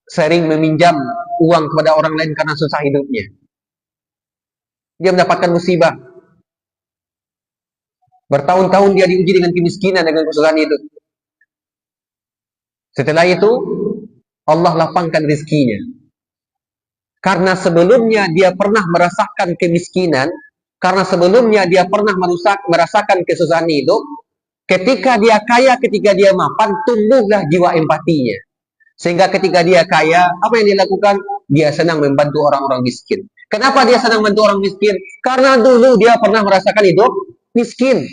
sering meminjam uang kepada orang lain karena susah hidupnya. Dia mendapatkan musibah. Bertahun-tahun dia diuji dengan kemiskinan, dengan kesusahan hidup. Setelah itu, Allah lapangkan rezekinya. Karena sebelumnya dia pernah merasakan kemiskinan, karena sebelumnya dia pernah merasakan kesusahan hidup, ketika dia kaya, ketika dia mapan, tumbuhlah jiwa empatinya. Sehingga ketika dia kaya, apa yang dia lakukan? Dia senang membantu orang-orang miskin. Kenapa dia senang membantu orang miskin? Karena dulu dia pernah merasakan hidup miskin.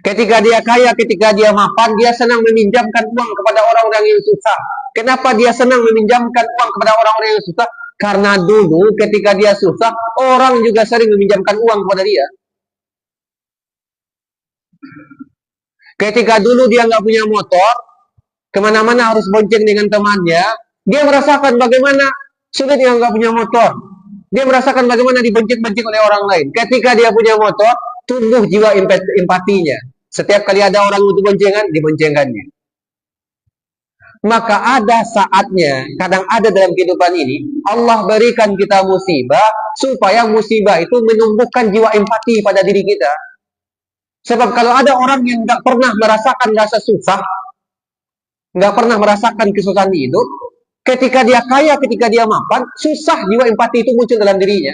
Ketika dia kaya, ketika dia mapan, dia senang meminjamkan uang kepada orang-orang yang susah. Kenapa dia senang meminjamkan uang kepada orang-orang yang susah? Karena dulu ketika dia susah, orang juga sering meminjamkan uang kepada dia. Ketika dulu dia nggak punya motor, kemana-mana harus bonceng dengan temannya, dia merasakan bagaimana sulitnya nggak punya motor. Dia merasakan bagaimana dibonceng-bonceng oleh orang lain. Ketika dia punya motor, tumbuh jiwa empatinya. Setiap kali ada orang untuk boncengan, diboncengkannya. Maka ada saatnya, kadang ada dalam kehidupan ini, Allah berikan kita musibah, supaya musibah itu menumbuhkan jiwa empati pada diri kita. Sebab kalau ada orang yang nggak pernah merasakan rasa susah, nggak pernah merasakan kesusahan hidup, Ketika dia kaya, ketika dia mapan, susah jiwa empati itu muncul dalam dirinya.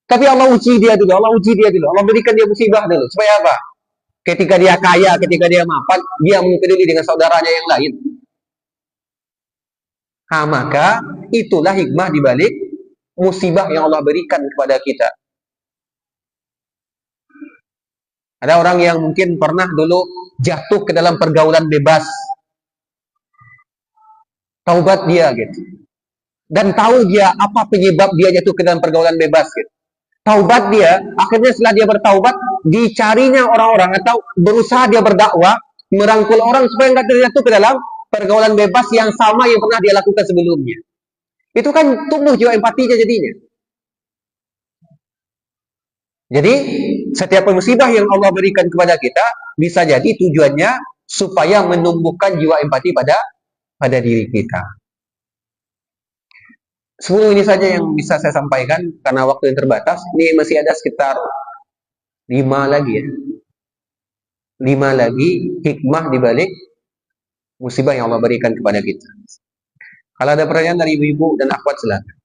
Tapi Allah uji dia dulu, Allah uji dia dulu, Allah berikan dia musibah dulu. Supaya apa? Ketika dia kaya, ketika dia mapan, dia mempeduli dengan saudaranya yang lain. Nah, maka itulah hikmah dibalik musibah yang Allah berikan kepada kita. Ada orang yang mungkin pernah dulu jatuh ke dalam pergaulan bebas. Taubat dia gitu. Dan tahu dia apa penyebab dia jatuh ke dalam pergaulan bebas gitu. Taubat dia, akhirnya setelah dia bertaubat, dicarinya orang-orang atau berusaha dia berdakwah, merangkul orang supaya nggak terjatuh ke dalam pergaulan bebas yang sama yang pernah dia lakukan sebelumnya. Itu kan tumbuh jiwa empatinya jadinya. Jadi, setiap musibah yang Allah berikan kepada kita, bisa jadi tujuannya supaya menumbuhkan jiwa empati pada diri kita. 10 ini saja yang bisa saya sampaikan, karena waktu yang terbatas. Ini masih ada sekitar 5 lagi ya. 5 lagi hikmah dibalik musibah yang Allah berikan kepada kita. Kalau ada pertanyaan dari ibu-ibu dan akhwat, silakan.